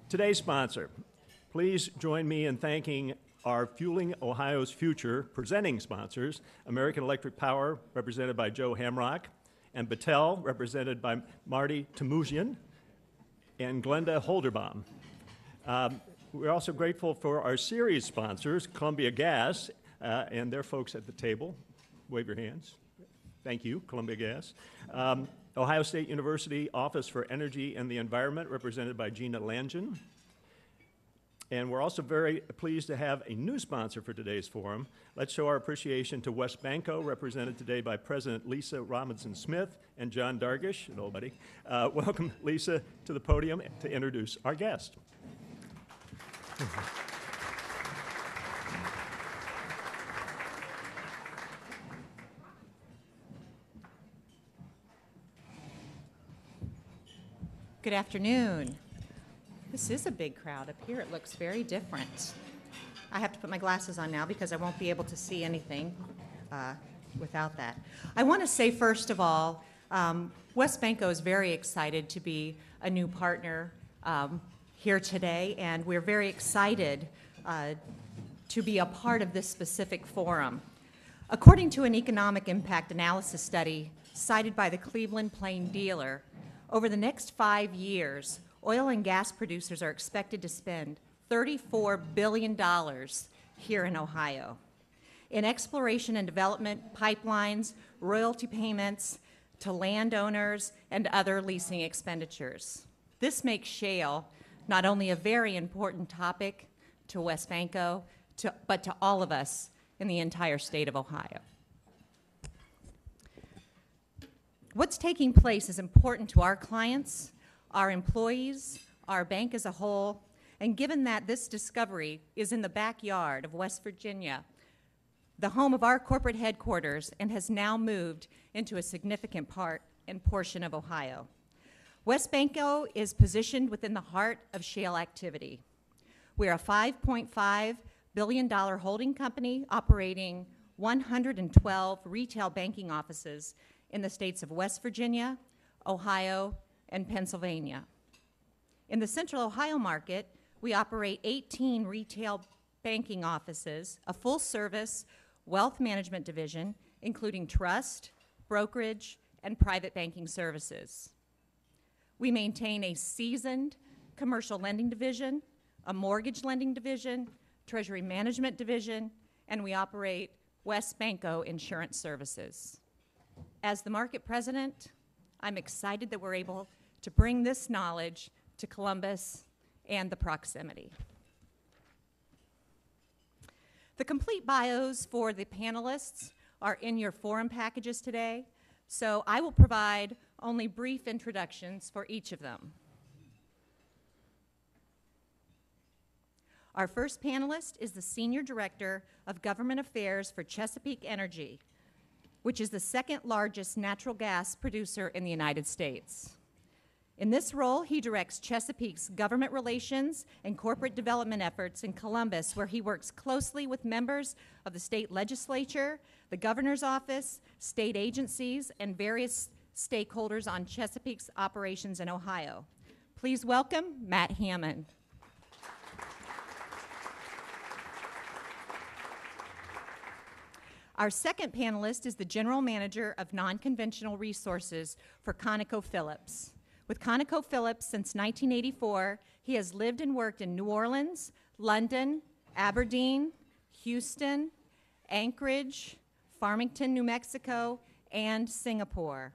Today's sponsor. Please join me in thanking our Fueling Ohio's Future presenting sponsors, American Electric Power, represented by Joe Hamrock, and Battelle, represented by Marty Temoujian, and Glenda Holderbaum. We're also grateful for our series sponsors, Columbia Gas, and their folks at the table. Wave your hands. Thank you, Columbia Gas. Ohio State University Office for Energy and the Environment, represented by Gina Langen. And we're also very pleased to have a new sponsor for today's forum. Let's show our appreciation to WesBanco, represented today by President Lisa Robinson-Smith and John Dargish, an old buddy. Welcome, Lisa, to the podium to introduce our guest. Good afternoon. This is a big crowd up here. It looks very different. I have to put my glasses on now because I won't be able to see anything without that. I want to say, first of all, WesBanco is very excited to be a new partner here today, and we're very excited to be a part of this specific forum. According to an economic impact analysis study cited by the Cleveland Plain Dealer, over the next 5 years, oil and gas producers are expected to spend $34 billion here in Ohio in exploration and development, pipelines, royalty payments to landowners, and other leasing expenditures. This makes shale not only a very important topic to WesBanco, but to all of us in the entire state of Ohio. What's taking place is important to our clients, our employees, our bank as a whole, and given that this discovery is in the backyard of West Virginia, the home of our corporate headquarters, and has now moved into a significant part and portion of Ohio. WesBanco is positioned within the heart of shale activity. We're a $5.5 billion holding company operating 112 retail banking offices in the states of West Virginia, Ohio, and Pennsylvania. In the Central Ohio market, we operate 18 retail banking offices, a full-service wealth management division, including trust, brokerage, and private banking services. We maintain a seasoned commercial lending division, a mortgage lending division, treasury management division, and we operate WesBanco Insurance Services. As the market president, I'm excited that we're able to bring this knowledge to Columbus and the proximity. The complete bios for the panelists are in your forum packages today, so I will provide only brief introductions for each of them. Our first panelist is the Senior Director of Government Affairs for Chesapeake Energy, which is the second largest natural gas producer in the United States. In this role, he directs Chesapeake's government relations and corporate development efforts in Columbus, where he works closely with members of the state legislature, the governor's office, state agencies, and various stakeholders on Chesapeake's operations in Ohio. Please welcome Matt Hammond. Our second panelist is the General Manager of Non-Conventional Resources for ConocoPhillips. With ConocoPhillips since 1984, he has lived and worked in New Orleans, London, Aberdeen, Houston, Anchorage, Farmington, New Mexico, and Singapore.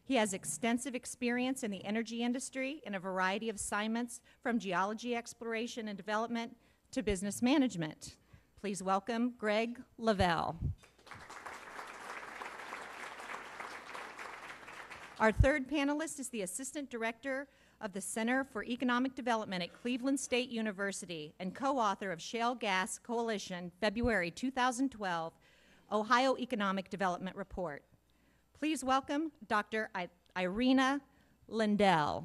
He has extensive experience in the energy industry in a variety of assignments, from geology exploration and development to business management. Please welcome Greg Leveille. Our third panelist is the Assistant Director of the Center for Economic Development at Cleveland State University and co-author of Shale Gas Coalition, February 2012, Ohio Economic Development Report. Please welcome Dr. Irina Lindell.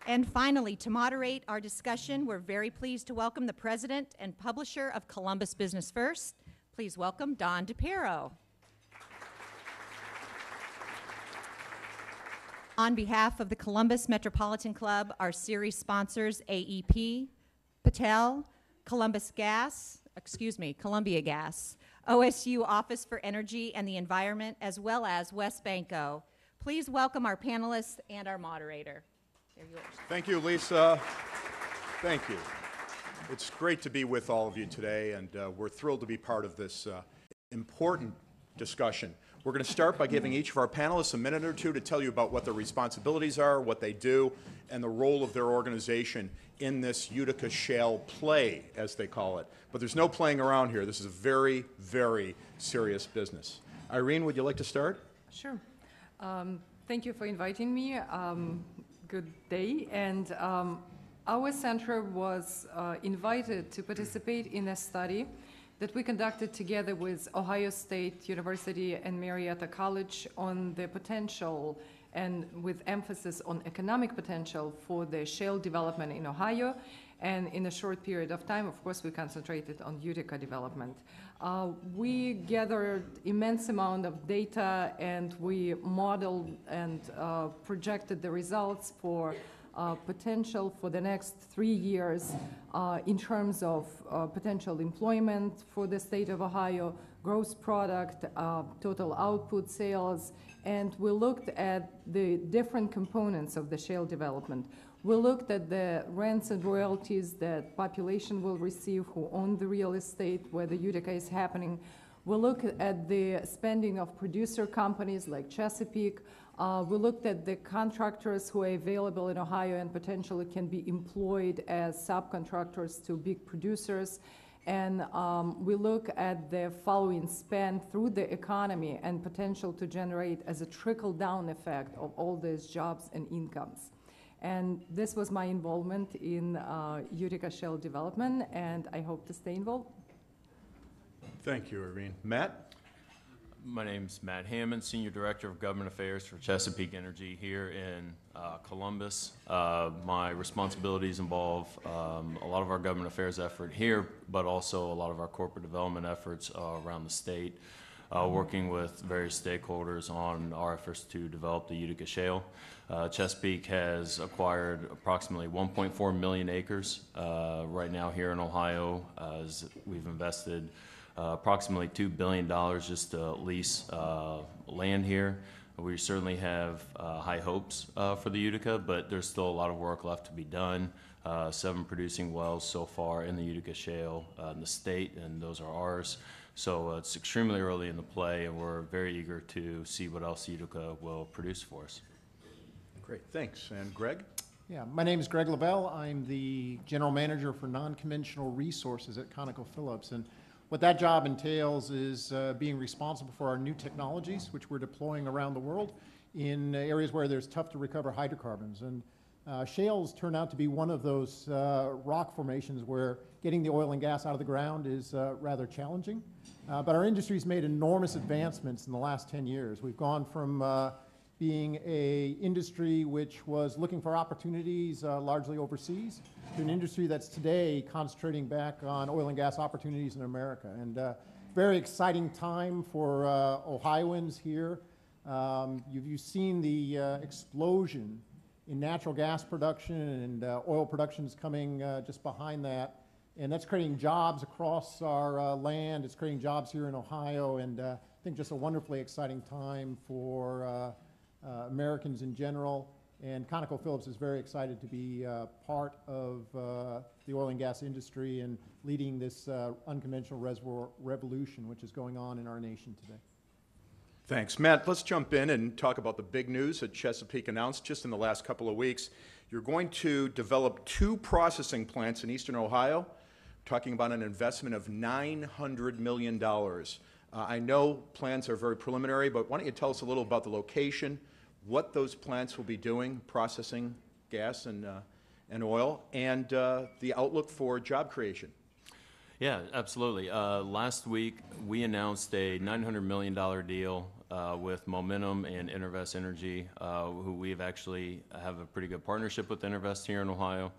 And finally, to moderate our discussion, we're very pleased to welcome the President and Publisher of Columbus Business First. Please welcome Don DePerro. On behalf of the Columbus Metropolitan Club, our series sponsors, AEP, Patel, Columbia Gas, OSU Office for Energy and the Environment, as well as West Banco. Please welcome our panelists and our moderator. They're yours. Thank you, Lisa. Thank you. It's great to be with all of you today, and we're thrilled to be part of this important discussion. We're going to start by giving each of our panelists a minute or two to tell you about what their responsibilities are, what they do, and the role of their organization in this Utica Shale play, as they call it. But there's no playing around here. This is a very, very serious business. Irene, would you like to start? Sure. Thank you for inviting me. Good day. And our center was invited to participate in a study that we conducted together with Ohio State University and Marietta College on the potential and with emphasis on economic potential for the shale development in Ohio. And in a short period of time, of course, we concentrated on Utica development. We gathered immense amount of data, and we modeled and projected the results for potential for the next 3 years in terms of potential employment for the state of Ohio, gross product, total output sales, and we looked at the different components of the shale development. We looked at the rents and royalties that population will receive who own the real estate where the Utica is happening. We looked at the spending of producer companies like Chesapeake. We looked at the contractors who are available in Ohio and potentially can be employed as subcontractors to big producers. And we look at the following spend through the economy and potential to generate as a trickle-down effect of all these jobs and incomes. And this was my involvement in Utica Shale development, and I hope to stay involved. Thank you, Irene. Matt? My name's Matt Hammond, Senior Director of Government Affairs for Chesapeake Energy here in Columbus. My responsibilities involve a lot of our government affairs effort here, but also a lot of our corporate development efforts around the state, working with various stakeholders on our efforts to develop the Utica Shale. Chesapeake has acquired approximately 1.4 million acres right now here in Ohio, as we've invested approximately $2 billion just to lease land here. We certainly have high hopes for the Utica, but there's still a lot of work left to be done. 7 producing wells so far in the Utica Shale in the state, and those are ours. So it's extremely early in the play, and we're very eager to see what else Utica will produce for us. Great, thanks. And Greg? Yeah, my name is Greg Leveille. I'm the General Manager for Non-Conventional Resources at ConocoPhillips. And what that job entails is being responsible for our new technologies, which we're deploying around the world in areas where there's tough to recover hydrocarbons. And shales turn out to be one of those rock formations where getting the oil and gas out of the ground is rather challenging. But our industry's made enormous advancements in the last 10 years. We've gone from being an industry which was looking for opportunities largely overseas to an industry that's today concentrating back on oil and gas opportunities in America. And very exciting time for Ohioans here. You've seen the explosion in natural gas production, and oil production is coming just behind that. And that's creating jobs across our land. It's creating jobs here in Ohio, and I think just a wonderfully exciting time for Americans in general. And ConocoPhillips is very excited to be part of the oil and gas industry and leading this unconventional reservoir revolution, which is going on in our nation today. Thanks. Matt, let's jump in and talk about the big news that Chesapeake announced just in the last couple of weeks. You're going to develop 2 processing plants in eastern Ohio, talking about an investment of $900 million. I know plans are very preliminary, but why don't you tell us a little about the location, what those plants will be doing, processing gas and oil, and the outlook for job creation. Yeah, absolutely. Last week, we announced a $900 million deal with Momentum and Intervest Energy, who we've actually have a pretty good partnership with Intervest here in Ohio.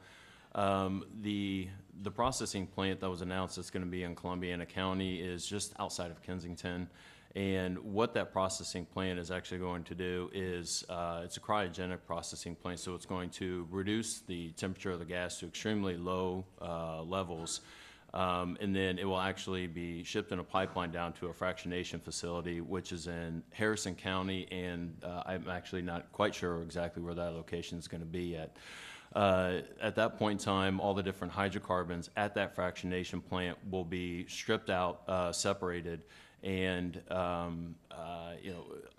The processing plant that was announced that's going to be in Columbiana County is just outside of Kensington, And what that processing plant is actually going to do is it's a cryogenic processing plant, so it's going to reduce the temperature of the gas to extremely low levels. And then it will actually be shipped in a pipeline down to a fractionation facility, which is in Harrison County, and I'm actually not quite sure exactly where that location is going to be yet. At that point in time, all the different hydrocarbons at that fractionation plant will be stripped out, separated, and a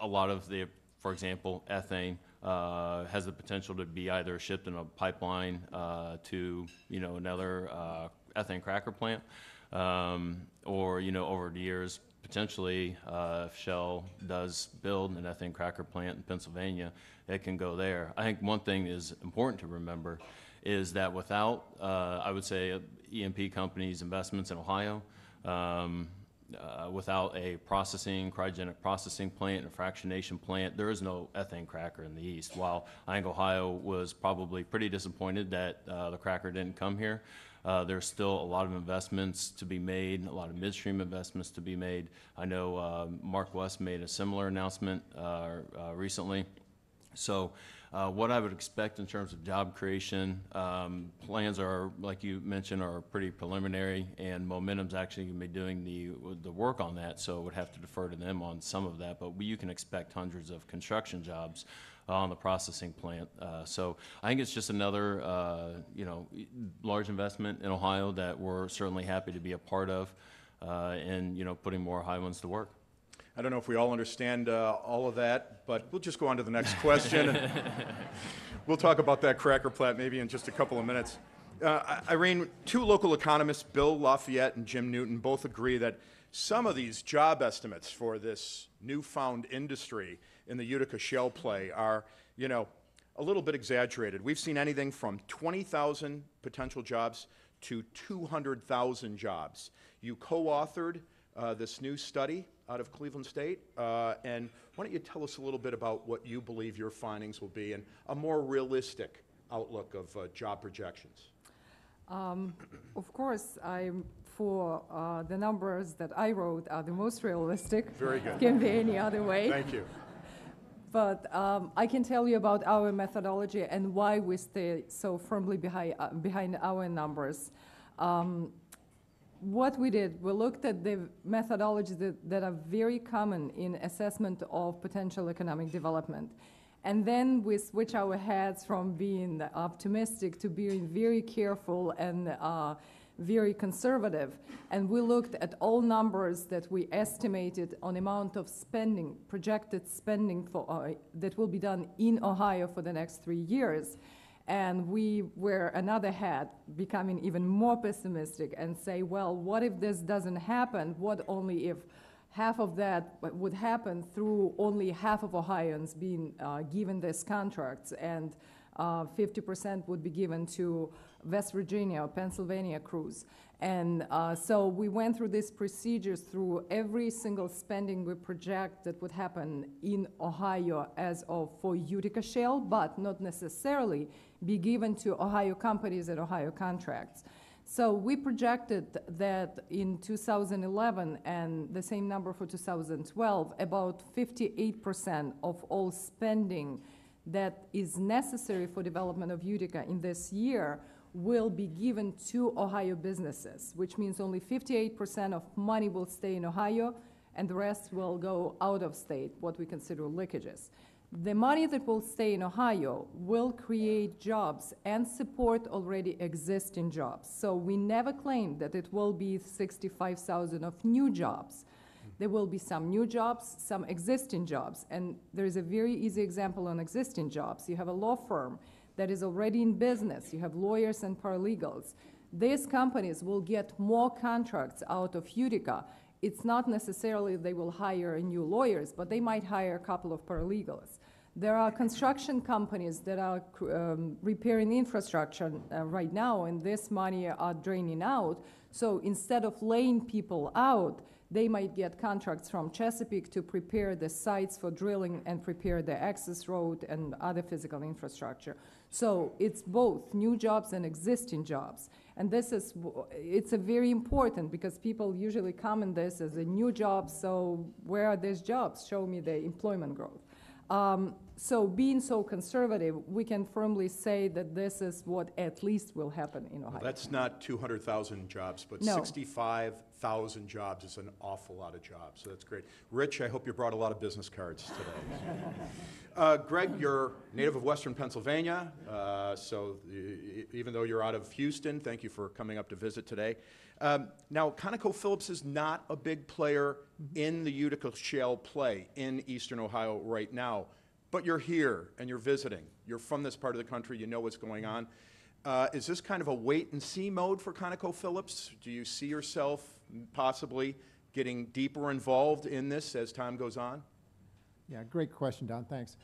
lot of the, for example, ethane has the potential to be either shipped in a pipeline to another ethane cracker plant, or over the years potentially if Shell does build an ethane cracker plant in Pennsylvania, it can go there. I think one thing is important to remember is that without I would say E&P companies' investments in Ohio, without a cryogenic processing plant and a fractionation plant, there is no ethane cracker in the East. While I think Ohio was probably pretty disappointed that the cracker didn't come here, there's still a lot of investments to be made, a lot of midstream investments to be made. I know Mark West made a similar announcement recently. So what I would expect in terms of job creation, plans are, like you mentioned, are pretty preliminary, and Momentum's actually going to be doing the work on that, so I would have to defer to them on some of that, but you can expect hundreds of construction jobs on the processing plant. So I think it's just another large investment in Ohio that we're certainly happy to be a part of, and putting more Ohioans to work. I don't know if we all understand all of that, but we'll just go on to the next question. We'll talk about that cracker plant maybe in just a couple of minutes. Irene, two local economists, Bill Lafayette and Jim Newton, both agree that some of these job estimates for this newfound industry in the Utica Shale play are, a little bit exaggerated. We've seen anything from 20,000 potential jobs to 200,000 jobs. You co-authored this new study out of Cleveland State, and why don't you tell us a little bit about what you believe your findings will be and a more realistic outlook of job projections? Of course, for the numbers that I wrote are the most realistic. Very good. Can be any other way. Thank you. But I can tell you about our methodology and why we stay so firmly behind our numbers. What we did, we looked at the methodologies that are very common in assessment of potential economic development. And then we switch our heads from being optimistic to being very careful and very conservative. And we looked at all numbers that we estimated on amount of spending, projected spending for, that will be done in Ohio for the next 3 years. And we were another head, becoming even more pessimistic and say, well, what if this doesn't happen? What only if half of that would happen through only half of Ohioans being given these contracts, and 50% would be given to West Virginia or Pennsylvania crews. And so we went through these procedures through every single spending we project that would happen in Ohio as of for Utica Shale, but not necessarily be given to Ohio companies and Ohio contracts. So we projected that in 2011, and the same number for 2012, about 58% of all spending that is necessary for development of Utica in this year will be given to Ohio businesses, which means only 58% of money will stay in Ohio, and the rest will go out of state, what we consider leakages. The money that will stay in Ohio will create jobs and support already existing jobs. So we never claimed that it will be 65,000 of new jobs. There will be some new jobs, some existing jobs. And there is a very easy example on existing jobs. You have a law firm that is already in business. You have lawyers and paralegals. These companies will get more contracts out of Utica. It's not necessarily they will hire new lawyers, but they might hire a couple of paralegals. There are construction companies that are repairing infrastructure right now, and this money are draining out. So instead of laying people out, they might get contracts from Chesapeake to prepare the sites for drilling and prepare the access road and other physical infrastructure. So it's both new jobs and existing jobs. And it's a very important, because people usually comment this as a new job, so where are these jobs? Show me the employment growth. So being so conservative, we can firmly say that this is what at least will happen in Ohio. Well, that's not 200,000 jobs, but No. 65,000 jobs is an awful lot of jobs, so that's great. Rich, I hope you brought a lot of business cards today. Greg, you're native of Western Pennsylvania, so even though you're out of Houston, thank you for coming up to visit today. Now, ConocoPhillips is not a big player in the Utica Shale play in eastern Ohio right now, but you're here and you're visiting. You're from this part of the country, you know what's going on. Is this kind of a wait-and-see mode for ConocoPhillips? Do you see yourself possibly getting deeper involved in this as time goes on? Yeah, great question, Don, thanks.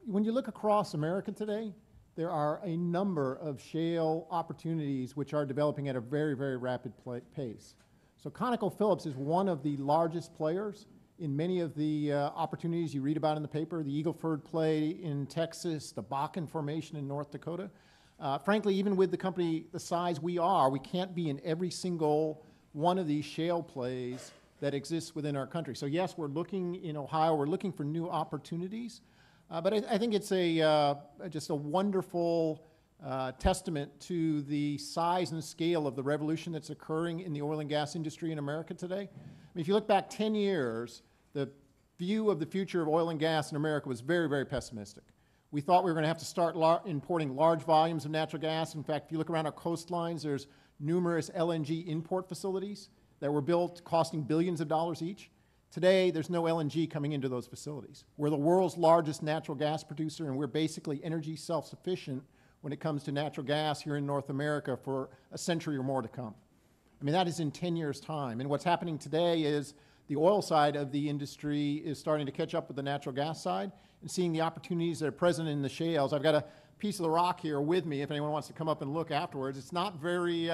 When you look across America today, there are a number of shale opportunities which are developing at a very, very rapid pace. So ConocoPhillips is one of the largest players in many of the opportunities you read about in the paper, the Eagle Ford play in Texas, the Bakken Formation in North Dakota. Frankly, even with the company the size we are, we can't be in every single one of these shale plays that exists within our country. So yes, we're looking in Ohio, we're looking for new opportunities, but I think it's just a wonderful testament to the size and scale of the revolution that's occurring in the oil and gas industry in America today. I mean, if you look back 10 years, the view of the future of oil and gas in America was very, very pessimistic. We thought we were going to have to start importing large volumes of natural gas. In fact, if you look around our coastlines, there's numerous LNG import facilities that were built costing billions of dollars each. Today, there's no LNG coming into those facilities. We're the world's largest natural gas producer, and we're basically energy self-sufficient when it comes to natural gas here in North America for a century or more to come. I mean, that is in 10 years' time. And what's happening today is the oil side of the industry is starting to catch up with the natural gas side and seeing the opportunities that are present in the shales. I've got a piece of the rock here with me if anyone wants to come up and look afterwards. It's not very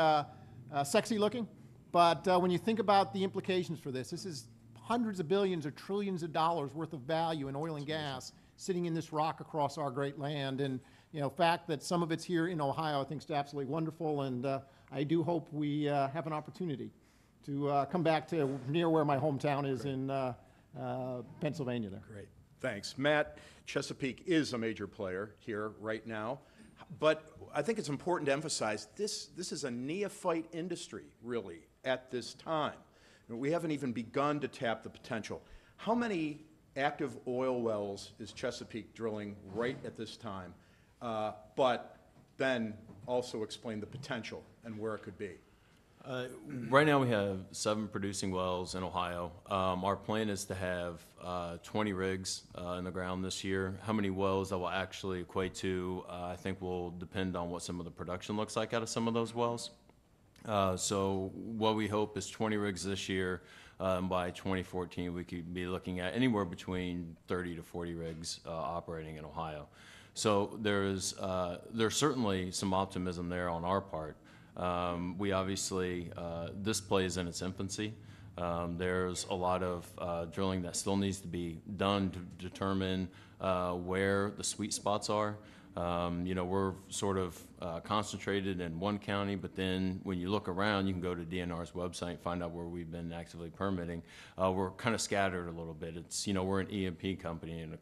sexy looking, but when you think about the implications for this is hundreds of billions or trillions of dollars worth of value in oil and gas sitting in this rock across our great land. And the fact that some of it's here in Ohio I think is absolutely wonderful, and I do hope we have an opportunity to come back to near where my hometown is in Pennsylvania there. Great, thanks. Matt, Chesapeake is a major player here right now, but I think it's important to emphasize this is a neophyte industry, really, at this time. We haven't even begun to tap the potential. How many active oil wells is Chesapeake drilling right at this time? But then also explain the potential and where it could be. Right now we have 7 producing wells in Ohio. Our plan is to have 20 rigs in the ground this year. How many wells that will actually equate to, I think will depend on what some of the production looks like out of some of those wells. So what we hope is 20 rigs this year. By 2014, we could be looking at anywhere between 30 to 40 rigs operating in Ohio. So there's certainly some optimism there on our part. We obviously, this play is in its infancy. There's a lot of drilling that still needs to be done to determine where the sweet spots are. We're sort of concentrated in one county, but then when you look around, you can go to DNR's website and find out where we've been actively permitting. We're kind of scattered a little bit. It's, we're an E&P company in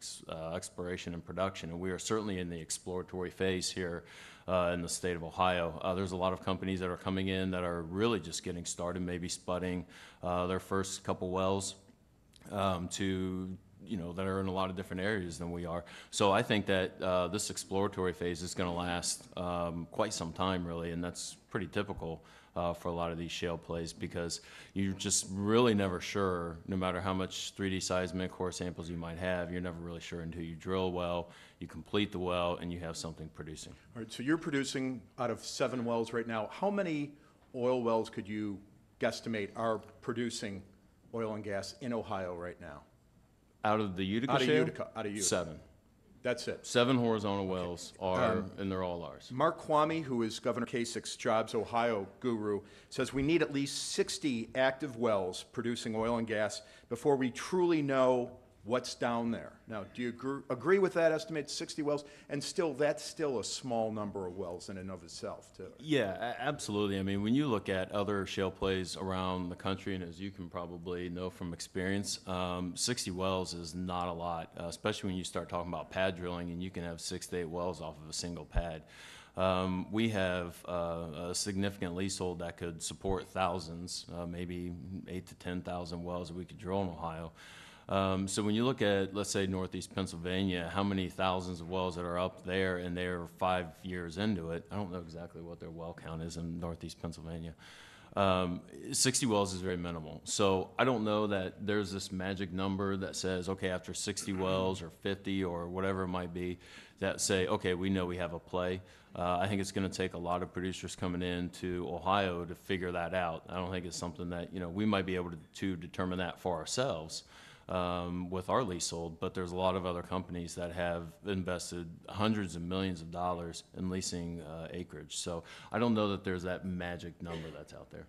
exploration and production, and we are certainly in the exploratory phase here in the state of Ohio. There's a lot of companies that are coming in that are really just getting started, maybe spudding their first couple wells that are in a lot of different areas than we are. So I think that this exploratory phase is going to last quite some time, really, and that's pretty typical for a lot of these shale plays, because you're just really never sure, no matter how much 3D seismic core samples you might have, you're never really sure until you drill a well, you complete the well, and you have something producing. All right, so you're producing out of 7 wells right now. How many oil wells could you guesstimate are producing oil and gas in Ohio right now? Out of the Utica Shale? Out of Utica. 7. That's it. 7 horizontal wells are, and they're all ours. Mark Kwame, who is Governor Kasich's Jobs Ohio guru, says we need at least 60 active wells producing oil and gas before we truly know what's down there. Now, do you agree with that estimate, 60 wells? And still, that's still a small number of wells in and of itself, too. Yeah, absolutely. I mean, when you look at other shale plays around the country, and as you can probably know from experience, 60 wells is not a lot, especially when you start talking about pad drilling, and you can have 6 to 8 wells off of a single pad. We have a significant leasehold that could support thousands, maybe 8 to 10,000 wells that we could drill in Ohio. So when you look at, let's say, Northeast Pennsylvania, how many thousands of wells that are up there, and they're 5 years into it, I don't know exactly what their well count is in Northeast Pennsylvania. 60 wells is very minimal. So I don't know that there's this magic number that says, okay, after 60 wells or 50 or whatever it might be, that say, okay, we know we have a play. I think it's going to take a lot of producers coming into Ohio to figure that out. I don't think it's something that, we might be able to determine that for ourselves. With our leasehold, but there's a lot of other companies that have invested hundreds of millions of dollars in leasing acreage. So I don't know that there's that magic number that's out there.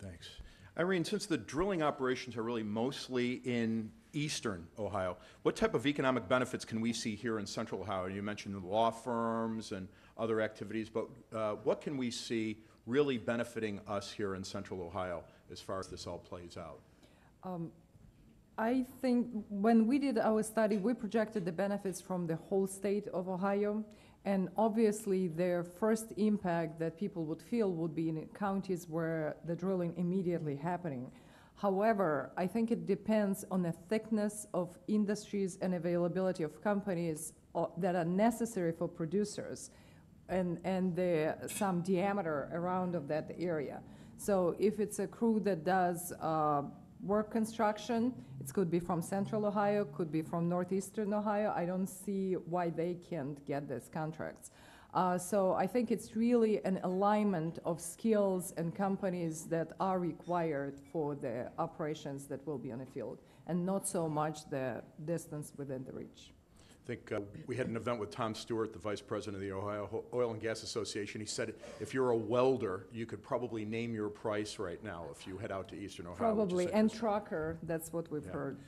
Thanks. Irene, since the drilling operations are really mostly in eastern Ohio, what type of economic benefits can we see here in central Ohio? You mentioned the law firms and other activities, but what can we see really benefiting us here in central Ohio as far as this all plays out? I think when we did our study, we projected the benefits from the whole state of Ohio, and obviously their first impact that people would feel would be in counties where the drilling immediately happening. However, I think it depends on the thickness of industries and availability of companies that are necessary for producers, and some diameter around of that area. So if it's a crew that does work construction, it could be from central Ohio, could be from northeastern Ohio. I don't see why they can't get these contracts. So I think it's really an alignment of skills and companies that are required for the operations that will be on the field, and not so much the distance within the reach. I think we had an event with Tom Stewart, the Vice President of the Ohio Oil and Gas Association. He said if you're a welder, you could probably name your price right now if you head out to eastern Ohio. Probably, and trucker, that's what we've heard.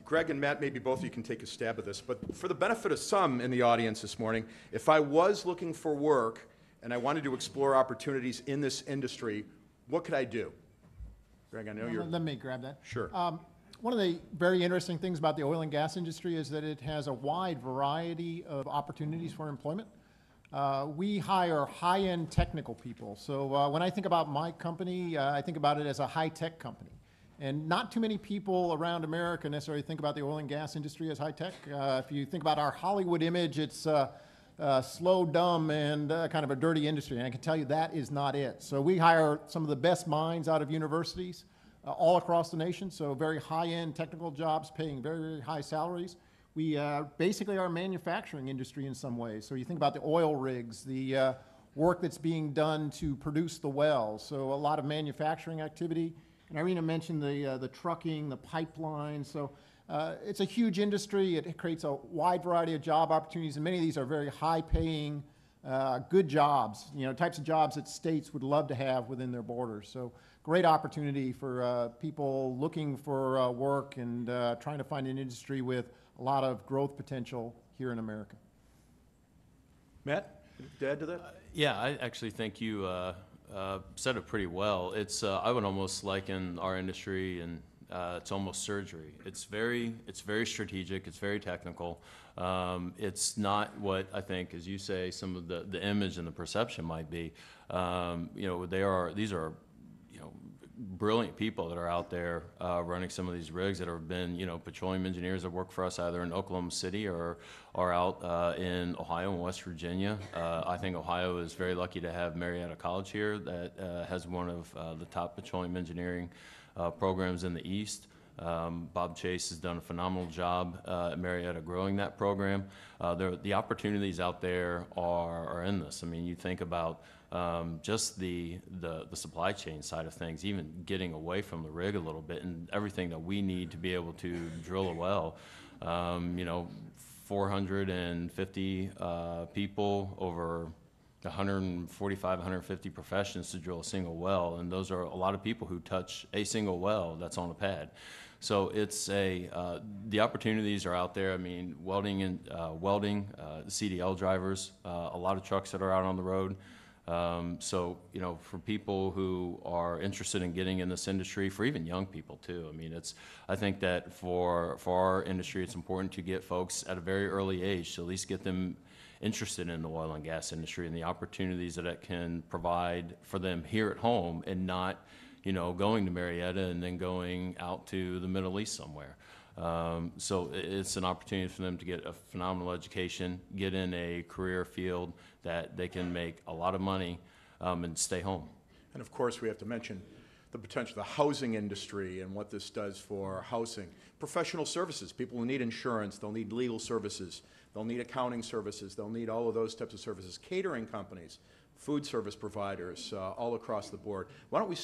Greg and Matt, maybe both of you can take a stab at this, but for the benefit of some in the audience this morning, if I was looking for work and I wanted to explore opportunities in this industry, what could I do? Greg, I know you're... Let me grab that. Sure. One of the very interesting things about the oil and gas industry is that it has a wide variety of opportunities for employment. We hire high-end technical people. So when I think about my company, I think about it as a high-tech company. And not too many people around America necessarily think about the oil and gas industry as high-tech. If you think about our Hollywood image, it's slow, dumb, and kind of a dirty industry. And I can tell you that is not it. So we hire some of the best minds out of universities all across the nation, so very high-end technical jobs paying very, very high salaries. We basically are a manufacturing industry in some ways. So you think about the oil rigs, the work that's being done to produce the wells, so a lot of manufacturing activity. And Irina mentioned the trucking, the pipeline. So it's a huge industry. It creates a wide variety of job opportunities, and many of these are very high-paying, good jobs, types of jobs that states would love to have within their borders. So great opportunity for people looking for work and trying to find an industry with a lot of growth potential here in America. Matt, to add to that? Yeah, I actually think you said it pretty well. It's I would almost liken our industry, and it's almost surgery. It's very strategic. It's very technical. It's not what I think, as you say, some of the image and the perception might be. These are brilliant people that are out there running some of these rigs that have been, petroleum engineers that work for us either in Oklahoma City or out in Ohio and West Virginia. I think Ohio is very lucky to have Marietta College here that has one of the top petroleum engineering programs in the East. Bob Chase has done a phenomenal job at Marietta growing that program. The opportunities out there are endless. I mean, you think about just the supply chain side of things, even getting away from the rig a little bit, and everything that we need to be able to drill a well. 450 people, over 145, 150 professions to drill a single well, and those are a lot of people who touch a single well that's on a pad. So it's the opportunities are out there. I mean, welding, CDL drivers, a lot of trucks that are out on the road. So, you know, for people who are interested in getting in this industry, for even young people too, I mean, I think that for our industry, it's important to get folks at a very early age to at least get them interested in the oil and gas industry and the opportunities that it can provide for them here at home, and not, you know, going to Marietta and then going out to the Middle East somewhere. So it's an opportunity for them to get a phenomenal education, get in a career field that they can make a lot of money, and stay home. And of course, we have to mention the potential, the housing industry and what this does for housing. Professional services, people who need insurance, they'll need legal services, they'll need accounting services, they'll need all of those types of services. Catering companies, food service providers, all across the board. Why don't we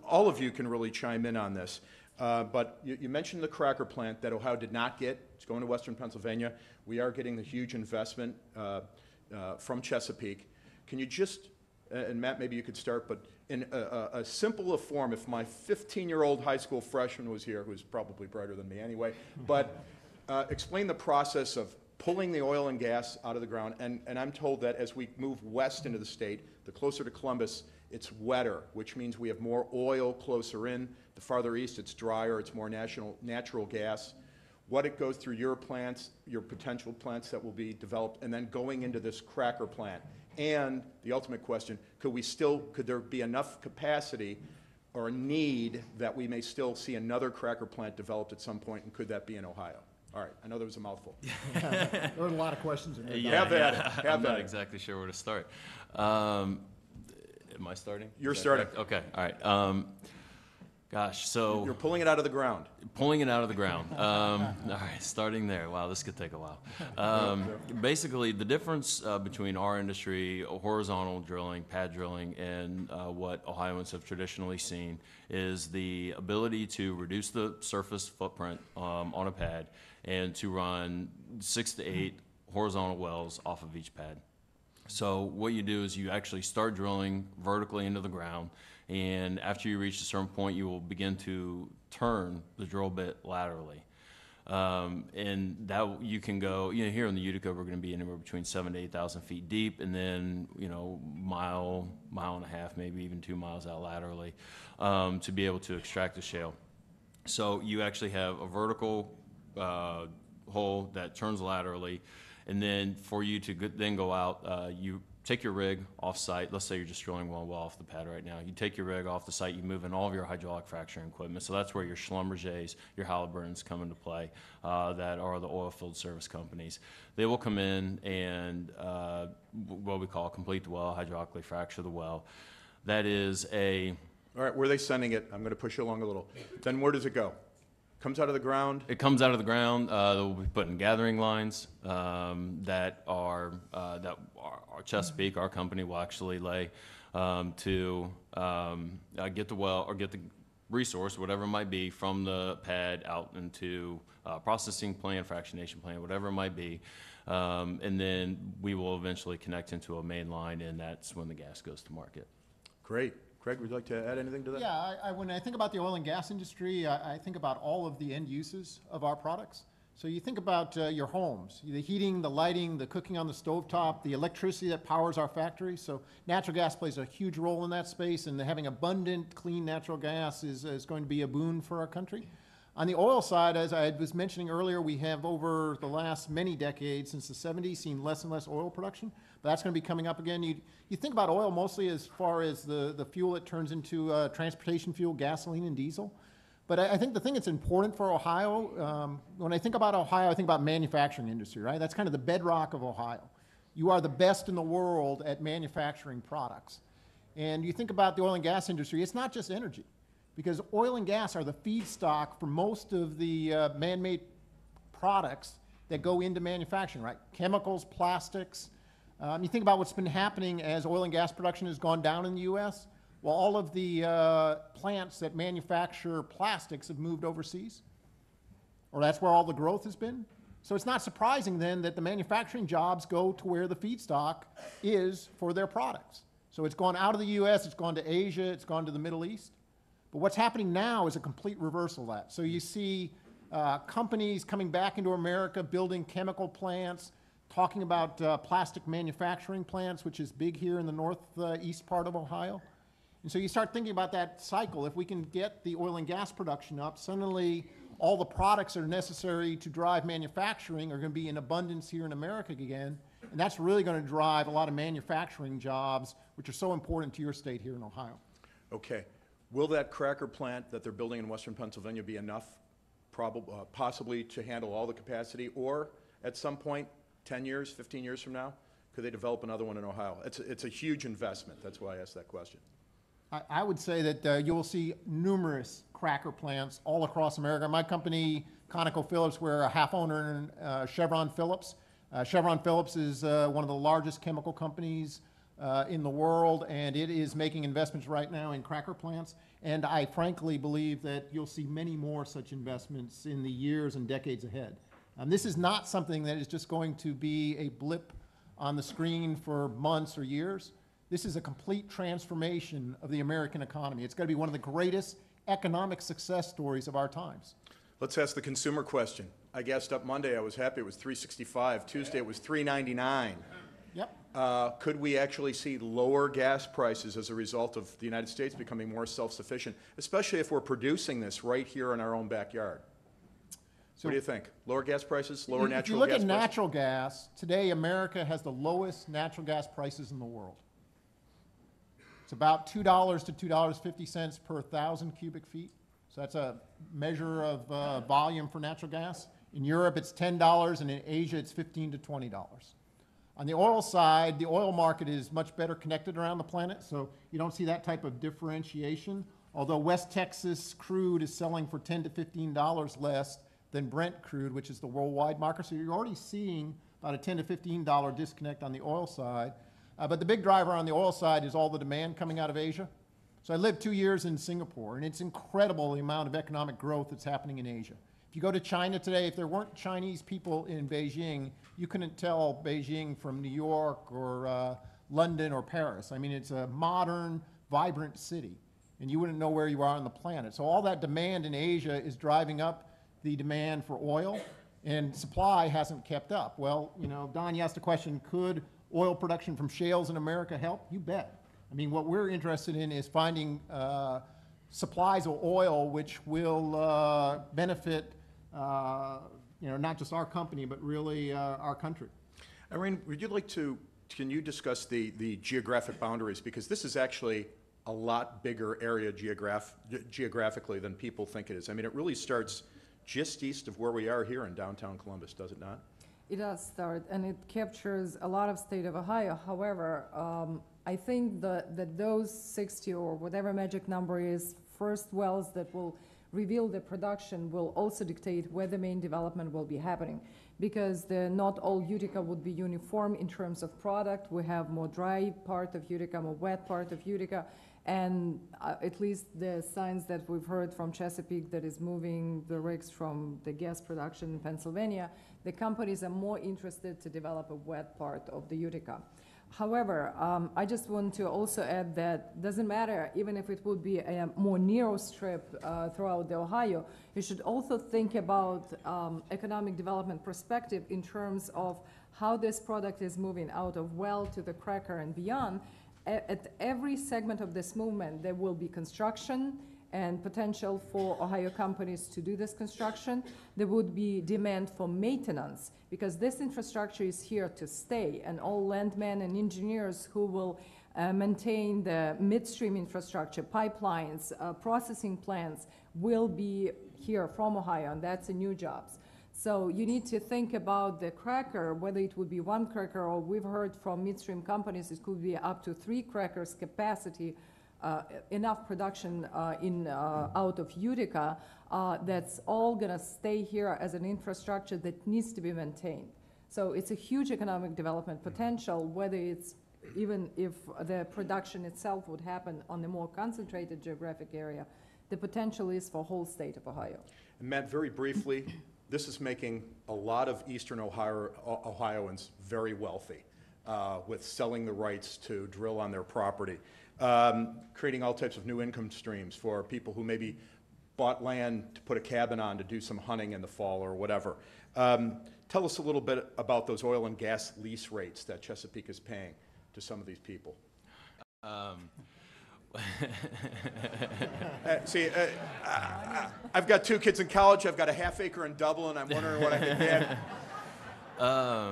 all of you can really chime in on this. But you mentioned the cracker plant that Ohio did not get. It's going to Western Pennsylvania. We are getting the huge investment from Chesapeake. Can you just, and Matt, maybe you could start, but in a simpler form, if my 15-year-old high school freshman was here, who's probably brighter than me anyway, but explain the process of pulling the oil and gas out of the ground. And I'm told that as we move west into the state, the closer to Columbus, it's wetter, which means we have more oil closer in. The farther east, it's drier, it's more natural gas. What it goes through your plants, your potential plants that will be developed, and then going into this cracker plant. And the ultimate question, could there be enough capacity or a need that we may still see another cracker plant developed at some point, and could that be in Ohio? All right, I know there was a mouthful. There were a lot of questions in there. Yeah, Have at it. I'm not exactly sure where to start. Am I starting? You're starting. Correct? Okay, all right. Gosh, so You're pulling it out of the ground. pulling it out of the ground. All right, starting there. Wow, this could take a while. Basically, the difference between our industry, horizontal drilling, pad drilling, and what Ohioans have traditionally seen is the ability to reduce the surface footprint on a pad and to run 6 to 8 horizontal wells off of each pad. So what you do is you actually start drilling vertically into the ground, and after you reach a certain point, you will begin to turn the drill bit laterally. And that you can go, you know, here in the Utica, we're going to be anywhere between 7,000 to 8,000 feet deep, and then, you know, mile and a half, maybe even 2 miles out laterally, to be able to extract the shale. So you actually have a vertical hole that turns laterally, and then for you to then go out, you take your rig off site. Let's say you're just drilling one well off the pad right now. You take your rig off the site, you move in all of your hydraulic fracturing equipment. So that's where your Schlumbergers, your Halliburtons come into play, that are the oil field service companies. They will come in and what we call complete the well, hydraulically fracture the well. That is All right, where are they sending it? I'm going to push you along a little. Then where does it go? Comes out of the ground? It comes out of the ground. They'll be put in gathering lines that our Chesapeake, our company, will actually lay to get the well or get the resource, whatever it might be, from the pad out into processing plant, fractionation plant, whatever it might be. And then we will eventually connect into a main line, and that's when the gas goes to market. Great. Craig, would you like to add anything to that? Yeah, when I think about the oil and gas industry, I think about all of the end uses of our products. So you think about your homes, the heating, the lighting, the cooking on the stovetop, the electricity that powers our factories. So natural gas plays a huge role in that space, and having abundant, clean natural gas is going to be a boon for our country. On the oil side, as I was mentioning earlier, we have over the last many decades, since the 70s, seen less and less oil production. But that's going to be coming up again. You think about oil mostly as far as the fuel it turns into transportation fuel, gasoline and diesel. But I think the thing that's important for Ohio, when I think about Ohio, I think about manufacturing industry, right? That's kind of the bedrock of Ohio. You are the best in the world at manufacturing products. And you think about the oil and gas industry, it's not just energy, because oil and gas are the feedstock for most of the man-made products that go into manufacturing, right? Chemicals, plastics. You think about what's been happening as oil and gas production has gone down in the U.S. Well, all of the plants that manufacture plastics have moved overseas, or that's where all the growth has been. So it's not surprising then that the manufacturing jobs go to where the feedstock is for their products. So it's gone out of the US, it's gone to Asia, it's gone to the Middle East. But what's happening now is a complete reversal of that. So you see companies coming back into America, building chemical plants, talking about plastic manufacturing plants, which is big here in the northeast part of Ohio. And so you start thinking about that cycle. If we can get the oil and gas production up, suddenly all the products that are necessary to drive manufacturing are going to be in abundance here in America again. And that's really going to drive a lot of manufacturing jobs, which are so important to your state here in Ohio. Okay. Will that cracker plant that they're building in western Pennsylvania be enough, possibly, to handle all the capacity? Or at some point, 10 years, 15 years from now, could they develop another one in Ohio? It's a huge investment. That's why I asked that question. I would say that you will see numerous cracker plants all across America. My company, ConocoPhillips, we're a half owner in Chevron Phillips. Chevron Phillips is one of the largest chemical companies in the world, and it is making investments right now in cracker plants. And I frankly believe that you'll see many more such investments in the years and decades ahead. This is not something that is just going to be a blip on the screen for months or years. This is a complete transformation of the American economy. It's going to be one of the greatest economic success stories of our times. Let's ask the consumer question. I gassed up Monday. I was happy it was $3.65. Tuesday it was $3.99. Yep. Could we actually see lower gas prices as a result of the United States becoming more self-sufficient, especially if we're producing this right here in our own backyard? So what do you think? Lower gas prices, lower natural gas prices? If you look at natural gas, today America has the lowest natural gas prices in the world. It's about $2 to $2.50 per 1,000 cubic feet. So that's a measure of volume for natural gas. In Europe, it's $10, and in Asia, it's $15 to $20. On the oil side, the oil market is much better connected around the planet, so you don't see that type of differentiation. Although West Texas crude is selling for $10 to $15 less than Brent crude, which is the worldwide market. So you're already seeing about a $10 to $15 disconnect on the oil side. But the big driver on the oil side is all the demand coming out of Asia. So I lived 2 years in Singapore, and it's incredible the amount of economic growth that's happening in Asia. If you go to China today, if there weren't Chinese people in Beijing, you couldn't tell Beijing from New York or London or Paris. I mean, it's a modern, vibrant city, and you wouldn't know where you are on the planet. So all that demand in Asia is driving up the demand for oil, and supply hasn't kept up. Well, you know, Don, you asked a question, could oil production from shales in America help? You bet. I mean, what we're interested in is finding supplies of oil which will benefit, you know, not just our company, but really our country. Irene, would you like to, can you discuss the geographic boundaries? Because this is actually a lot bigger area geographically than people think it is. I mean, it really starts just east of where we are here in downtown Columbus, does it not? It does start, and it captures a lot of state of Ohio. However, I think that those 60 or whatever magic number is, first wells that will reveal the production will also dictate where the main development will be happening, because not all Utica would be uniform in terms of product. We have more dry part of Utica, more wet part of Utica, and at least the signs that we've heard from Chesapeake that is moving the rigs from the gas production in Pennsylvania, the companies are more interested to develop a wet part of the Utica. However, I just want to also add that doesn't matter, even if it would be a more narrow strip throughout the Ohio, you should also think about economic development perspective in terms of how this product is moving out of well to the cracker and beyond. At every segment of this movement, there will be construction and potential for Ohio companies to do this construction. There would be demand for maintenance, because this infrastructure is here to stay, and all landmen and engineers who will maintain the midstream infrastructure, pipelines, processing plants will be here from Ohio, and that's a new jobs. So you need to think about the cracker, whether it would be one cracker, or we've heard from midstream companies it could be up to 3 crackers capacity, enough production out of Utica. That's all going to stay here as an infrastructure that needs to be maintained. So it's a huge economic development potential, whether it's even if the production itself would happen on a more concentrated geographic area. The potential is for whole state of Ohio. And Matt, very briefly, this is making a lot of Eastern Ohioans very wealthy with selling the rights to drill on their property, creating all types of new income streams for people who maybe bought land to put a cabin on to do some hunting in the fall or whatever. Tell us a little bit about those oil and gas lease rates that Chesapeake is paying to some of these people. I've got 2 kids in college. I've got a half acre in Dublin. I'm wondering what I could get.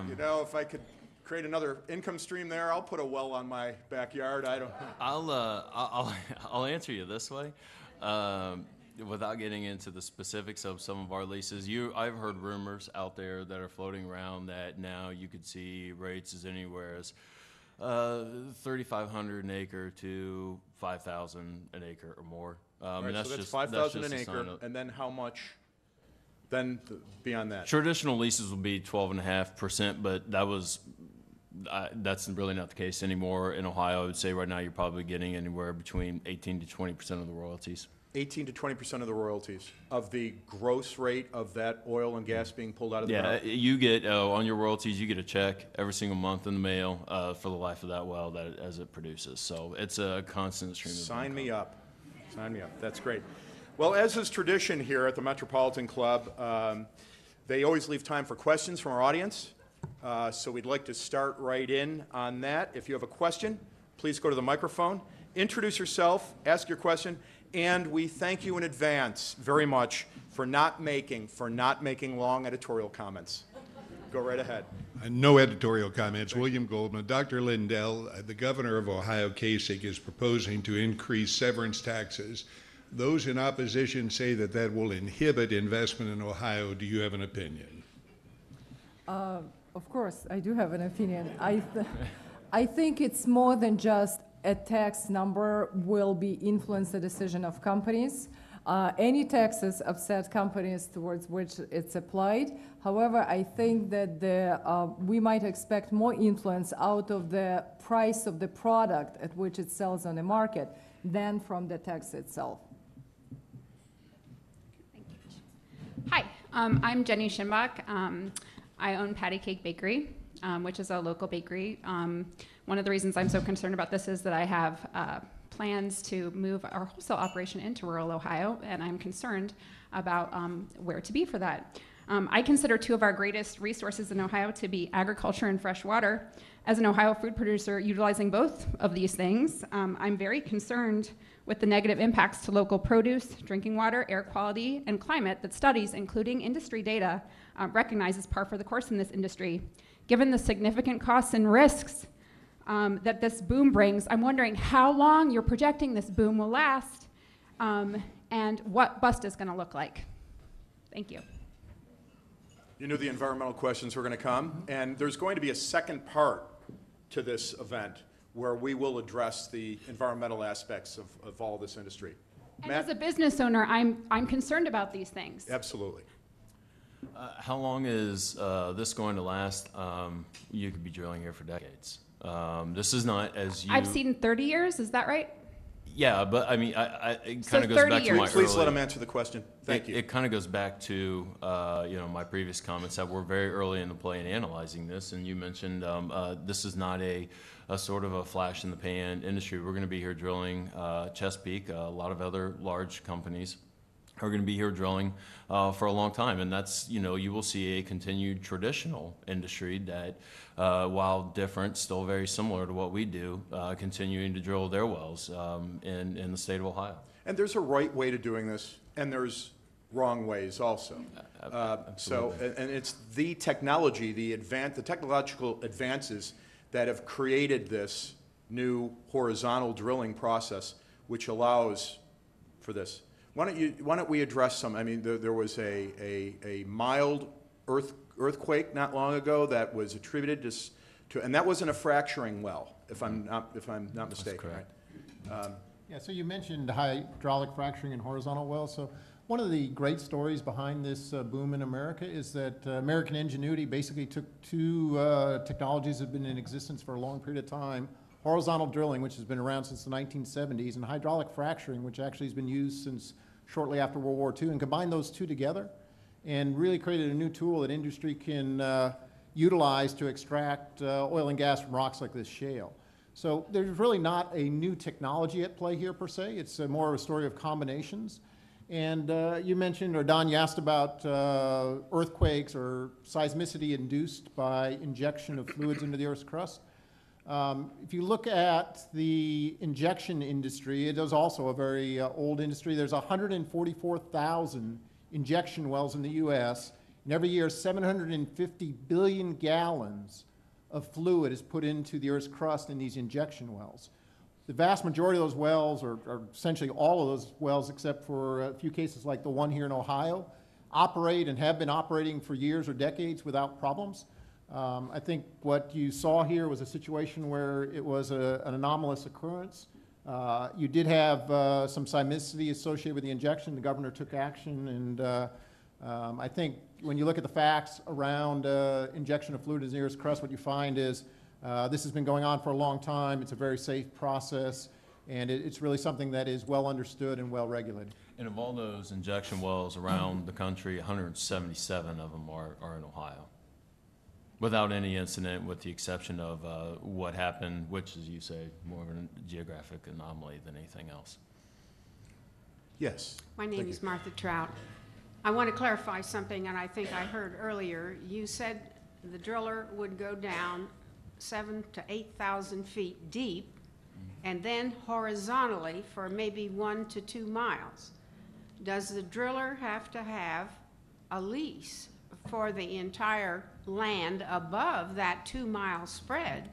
You know, if I could create another income stream there, I'll put a well on my backyard. I don't. I'll answer you this way. Without getting into the specifics of some of our leases, I've heard rumors out there that are floating around that now you could see rates as anywhere as $3,500 an acre to $5,000 an acre or more. Right, and that's so that's $5,000 an acre, and then how much? Then beyond that, traditional leases will be 12.5%, but that's really not the case anymore in Ohio. I would say right now you're probably getting anywhere between 18 to 20% of the royalties. 18 to 20% of the royalties of the gross rate of that oil and gas being pulled out of the ground? Yeah, you get, on your royalties, you get a check every single month in the mail for the life of that well as it produces. So it's a constant stream of income. Sign me up. Sign me up. That's great. Well, as is tradition here at the Metropolitan Club, they always leave time for questions from our audience. So we'd like to start right in on that. If you have a question, please go to the microphone, introduce yourself, ask your question, and we thank you in advance very much for not making long editorial comments. Go right ahead. No editorial comments. William Goldman. Dr. Lindell, the governor of Ohio, Kasich, is proposing to increase severance taxes. Those in opposition say that that will inhibit investment in Ohio. Do you have an opinion? Of course, I do have an opinion. I think it's more than just a tax number will influence the decision of companies. Any taxes upset companies towards which it's applied. However, I think that we might expect more influence out of the price of the product at which it sells on the market than from the tax itself. Thank you. Hi, I'm Jenny Schimbach. I own Patty Cake Bakery, which is a local bakery. One of the reasons I'm so concerned about this is that I have plans to move our wholesale operation into rural Ohio, and I'm concerned about where to be for that. I consider 2 of our greatest resources in Ohio to be agriculture and fresh water. As an Ohio food producer utilizing both of these things, I'm very concerned with the negative impacts to local produce, drinking water, air quality, and climate that studies, including industry data, recognize as par for the course in this industry. Given the significant costs and risks that this boom brings, I'm wondering how long you're projecting this boom will last and what bust is going to look like. Thank you. You knew the environmental questions were going to come, and there's going to be a second part to this event where we will address the environmental aspects of all this industry. And Matt? as a business owner, I'm concerned about these things. Absolutely. How long is this going to last? You could be drilling here for decades. This is not as you... I've seen 30 years, is that right? Yeah, but I mean, it So kind of goes 30 back to years. my Please early, let him answer the question. Thank you. It kind of goes back to my previous comments that we're very early in the play in analyzing this, and you mentioned this is not a sort of a flash in the pan industry. We're going to be here drilling Chesapeake. A lot of other large companies are going to be here drilling for a long time, and that's, you will see a continued traditional industry that, while different, still very similar to what we do, continuing to drill their wells in the state of Ohio. And there's a right way to doing this, and there's wrong ways also. And it's the technology, the technological advances that have created this new horizontal drilling process, which allows for this. Why don't we address some? I mean, there was a mild earthquake not long ago that was attributed to, and that wasn't a fracturing well, if I'm not mistaken. correct. Right? Yeah, so you mentioned hydraulic fracturing and horizontal wells. So one of the great stories behind this boom in America is that American ingenuity basically took 2 technologies that have been in existence for a long period of time: horizontal drilling, which has been around since the 1970s, and hydraulic fracturing, which actually has been used since shortly after World War II, and combined those 2 together, and really created a new tool that industry can utilize to extract oil and gas from rocks like this shale. So there's really not a new technology at play here per se. It's more of a story of combinations. And you mentioned, or Don, you asked about earthquakes or seismicity induced by injection of fluids into the Earth's crust. If you look at the injection industry, it is also a very old industry. There's 144,000 injection wells in the U.S., and every year 750 billion gallons of fluid is put into the Earth's crust in these injection wells. The vast majority of those wells, or essentially all of those wells except for a few cases like the one here in Ohio, operate and have been operating for years or decades without problems. I think what you saw here was a situation where it was an anomalous occurrence. You did have some seismicity associated with the injection. The governor took action, and I think when you look at the facts around injection of fluid in the Earth's crust, what you find is this has been going on for a long time. It's a very safe process, and it's really something that is well understood and well regulated. And of all those injection wells around the country, 177 of them are in Ohio, without any incident, with the exception of what happened, which, as you say, more of a geographic anomaly than anything else. Yes. My name is Martha Trout. I want to clarify something, and I think I heard earlier. You said the driller would go down 7,000 to 8,000 feet deep and then horizontally for maybe 1 to 2 miles. Does the driller have to have a lease for the entire land above that 2-mile spread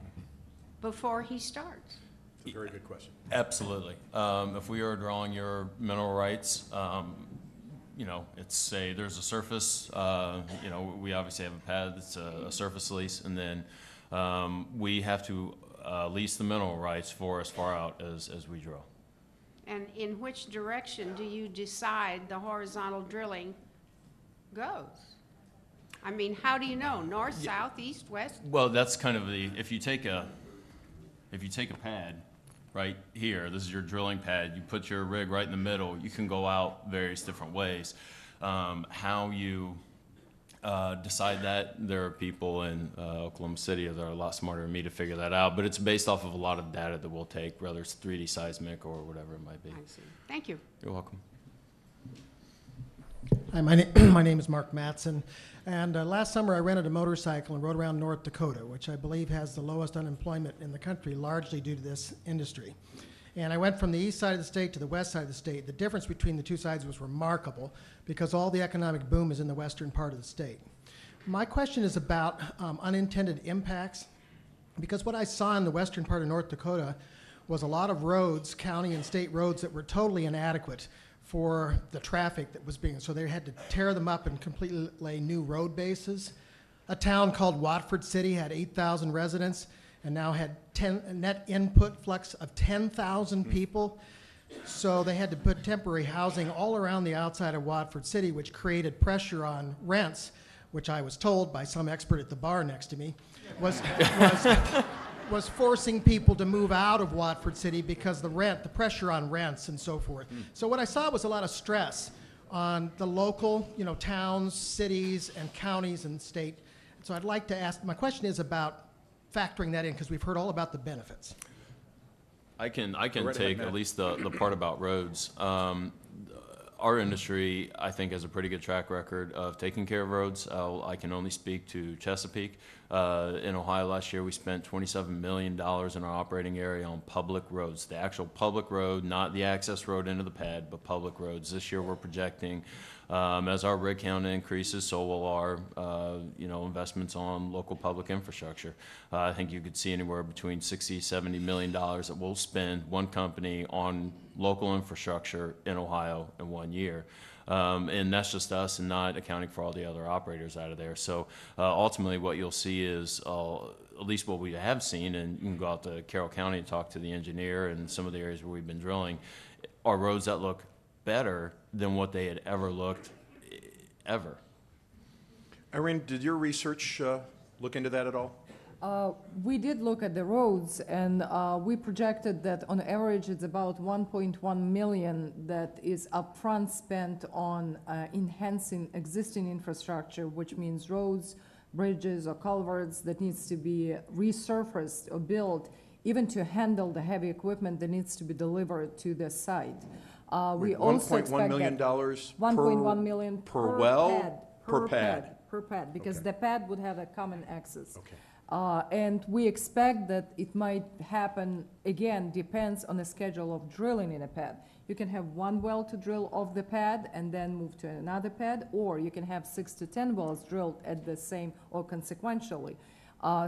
before he starts? It's a very good question. Absolutely. If we are drawing your mineral rights, you know, it's say there's a surface, you know, we obviously have a pad that's a surface lease, and then we have to lease the mineral rights for as far out as we drill. And in which direction do you decide the horizontal drilling goes? I mean, how do you know? North, south, east, west? Well, that's kind of the, if you take a pad right here, this is your drilling pad, you put your rig right in the middle, you can go out various different ways. How you decide that, there are people in Oklahoma City that are a lot smarter than me to figure that out, but it's based off of a lot of data that we'll take, whether it's 3D seismic or whatever it might be. I see. Thank you. You're welcome. Hi, my name is Mark Matson, and last summer I rented a motorcycle and rode around North Dakota, which I believe has the lowest unemployment in the country, largely due to this industry. And I went from the east side of the state to the west side of the state. The difference between the two sides was remarkable because all the economic boom is in the western part of the state. My question is about unintended impacts, because what I saw in the western part of North Dakota was a lot of roads, county and state roads, that were totally inadequate for the traffic that was being, so they had to tear them up and completely lay new road bases. A town called Watford City had 8,000 residents and now had a net input flux of 10,000 people. So they had to put temporary housing all around the outside of Watford City, which created pressure on rents, which I was told by some expert at the bar next to me was forcing people to move out of Watford City because the pressure on rents and so forth. So what I saw was a lot of stress on the local, towns, cities, and counties and state. So I'd like to ask, my question is about factoring that in, because we've heard all about the benefits. I can Right take ahead, at least the part about roads. Our industry, I think, has a pretty good track record of taking care of roads. I can only speak to Chesapeake. In Ohio last year, we spent $27 million in our operating area on public roads, the actual public road, not the access road into the pad, but public roads. This year we're projecting, as our rig count increases, so will our investments on local public infrastructure. I think you could see anywhere between $60, $70 million that we'll spend, one company, on local infrastructure in Ohio in 1 year. And that's just us and not accounting for all the other operators out of there. So ultimately what you'll see is, at least what we have seen, and you can go out to Carroll County and talk to the engineer and some of the areas where we've been drilling, are roads that look better than what they had ever looked, ever. Irene, did your research look into that at all? We did look at the roads, and we projected that on average it's about 1.1 million that is upfront spent on enhancing existing infrastructure, which means roads, bridges, or culverts that needs to be resurfaced or built, even to handle the heavy equipment that needs to be delivered to the site. We also expect $1.1 million that 1.1 million per well? pad, per pad, because Okay. the pad would have a common access. Okay. And we expect that it might happen, again, depends on the schedule of drilling in a pad. You can have one well to drill off the pad and then move to another pad, or you can have 6 to 10 wells drilled at the same or consequentially.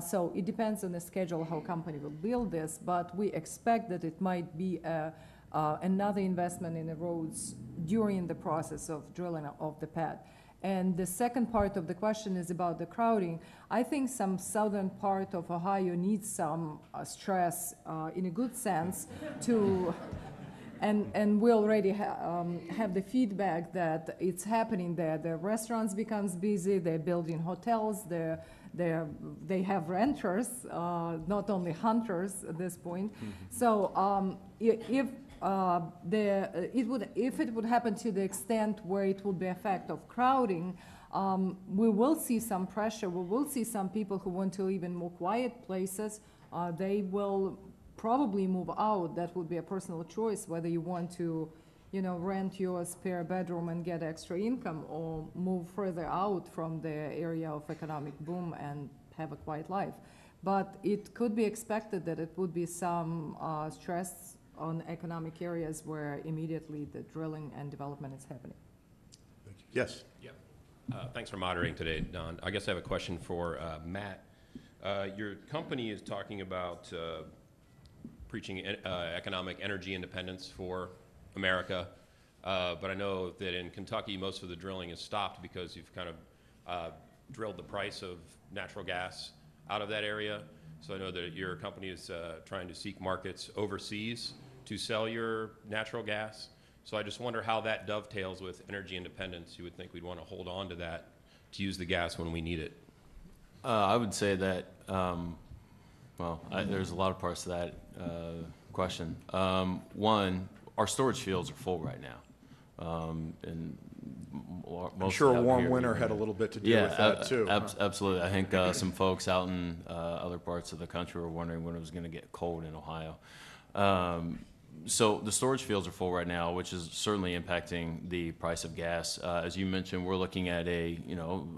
So it depends on the schedule how company will build this, but we expect that it might be another investment in the roads during the process of drilling of the pad. And the second part of the question is about the crowding. I think some southern part of Ohio needs some stress in a good sense to, and we already have the feedback that it's happening there. The restaurants becomes busy, they're building hotels, they have renters, not only hunters at this point. So if it would happen to the extent where it would be effect of crowding, we will see some pressure. We will see some people who want to live in more quiet places. They will probably move out. That would be a personal choice, whether you want to, rent your spare bedroom and get extra income, or move further out from the area of economic boom and have a quiet life. But it could be expected that it would be some stress on economic areas where immediately the drilling and development is happening. Yes. Yeah. Thanks for moderating today, Don. I guess I have a question for Matt. Your company is talking about preaching economic energy independence for America, but I know that in Kentucky most of the drilling is stopped because you've kind of drilled the price of natural gas out of that area. So I know that your company is trying to seek markets overseas to sell your natural gas. So I just wonder how that dovetails with energy independence. You would think we'd want to hold on to that to use the gas when we need it. I would say that, there's a lot of parts to that question. One, our storage fields are full right now. And I'm sure a warm winter had a little bit to do with that too. Absolutely. I think some folks out in other parts of the country were wondering when it was going to get cold in Ohio. So the storage fields are full right now, which is certainly impacting the price of gas. As you mentioned, we're looking at a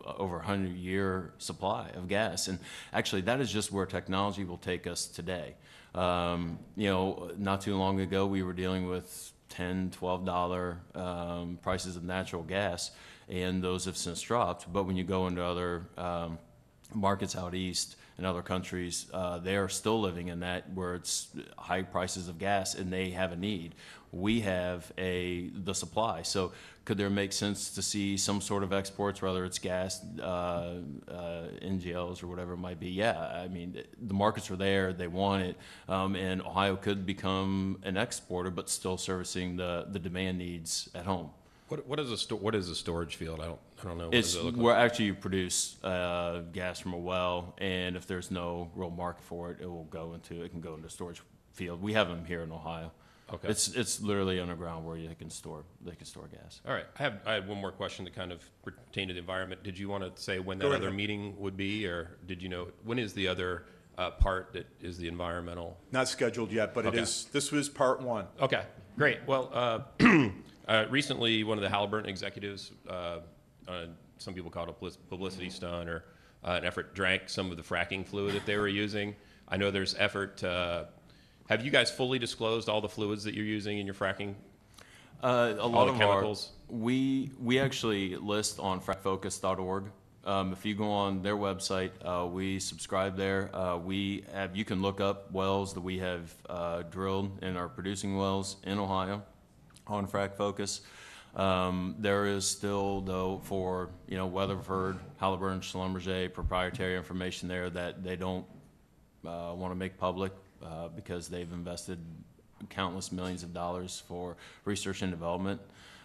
over 100-year supply of gas, and actually that is just where technology will take us today. Not too long ago we were dealing with $10, $12 prices of natural gas, and those have since dropped. But when you go into other markets out east and other countries, they are still living in that where it's high prices of gas and they have a need. We have the supply. So could there make sense to see some sort of exports, whether it's gas, NGLs or whatever it might be? Yeah, I mean, the markets are there, they want it, and Ohio could become an exporter but still servicing the demand needs at home. What is a storage field? I don't know. What It's does it look where like? actually you produce gas from a well, and if there's no real market for it, it can go into storage field. We have them here in Ohio. Okay. It's literally underground where they can store gas. All right. I had one more question to kind of pertain to the environment. Did you want to say when that Go other ahead. meeting would be, or did you know when is the other part that is the environmental? Not scheduled yet, but Okay. this was part one. Okay, great. Well, recently one of the Halliburton executives, some people call it a publicity stunt or an effort, drank some of the fracking fluid that they were using. I know there's effort to, have you guys fully disclosed all the fluids that you're using in your fracking? A lot the of chemicals? we actually list on frackfocus.org. If you go on their website, we subscribe there. You can look up wells that we have drilled and are producing wells in Ohio on FracFocus. There is still, though, for Weatherford, Halliburton, Schlumberger, proprietary information there that they don't want to make public because they've invested countless millions of dollars for research and development.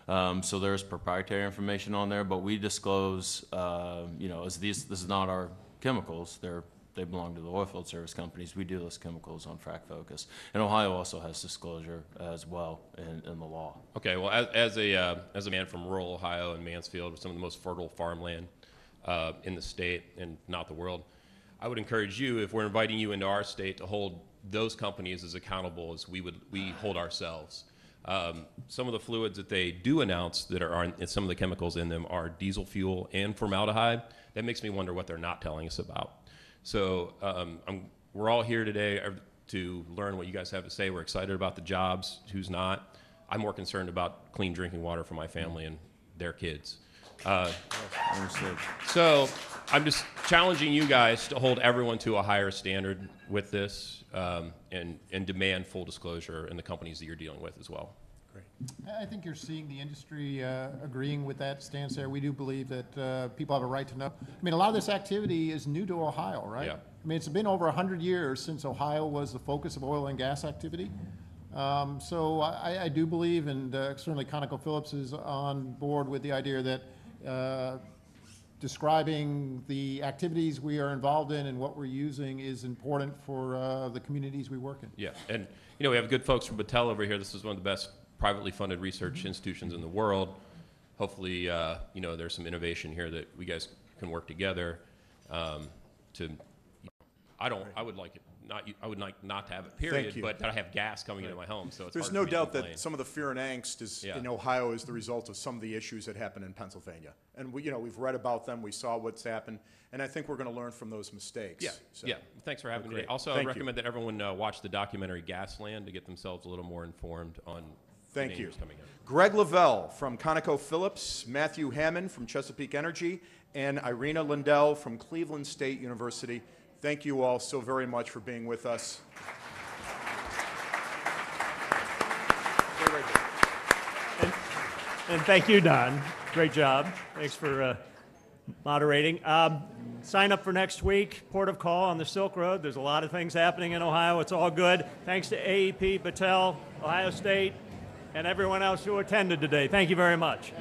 So there's proprietary information on there, but we disclose, as this is not our chemicals, they're they belong to the oilfield service companies. We do those chemicals on Frac Focus. And Ohio also has disclosure as well in the law. Okay, well, as a man from rural Ohio and Mansfield, with some of the most fertile farmland in the state and not the world, I would encourage you, if we're inviting you into our state, to hold those companies as accountable as we hold ourselves. Some of the fluids that they do announce that are on some of the chemicals in them are diesel fuel and formaldehyde. That makes me wonder what they're not telling us about. So we're all here today to learn what you guys have to say. We're excited about the jobs. Who's not? I'm more concerned about clean drinking water for my family and their kids. So I'm just challenging you guys to hold everyone to a higher standard with this and demand full disclosure in the companies that you're dealing with as well. Great. I think you're seeing the industry agreeing with that stance there. We do believe that people have a right to know. I mean, a lot of this activity is new to Ohio, right? Yeah. I mean, it's been over 100 years since Ohio was the focus of oil and gas activity. So I do believe, and certainly ConocoPhillips is on board with the idea that describing the activities we are involved in and what we're using is important for the communities we work in. Yeah, and you know, we have good folks from Battelle over here. This is one of the best privately funded research institutions in the world. Hopefully, you know, there's some innovation here that we guys can work together to. I would like it. I would like not to have it, period, but I have gas coming into my home, so it's There's hard no for me to doubt complain. that some of the fear and angst is Yeah. in Ohio is the result of some of the issues that happen in Pennsylvania. And we've read about them, we saw what's happened, and I think we're going to learn from those mistakes. Yeah, So, yeah. Thanks for having me great. today. Also, Thank I you. recommend that everyone watch the documentary Gasland to get themselves a little more informed on the Thank you. dangers coming in. Greg Leveille from ConocoPhillips, Matthew Hammond from Chesapeake Energy, and Irina Lindell from Cleveland State University. Thank you all so very much for being with us. And thank you, Don. Great job. Thanks for moderating. Sign up for next week, Port of Call on the Silk Road. There's a lot of things happening in Ohio. It's all good. Thanks to AEP, Battelle, Ohio State, and everyone else who attended today. Thank you very much.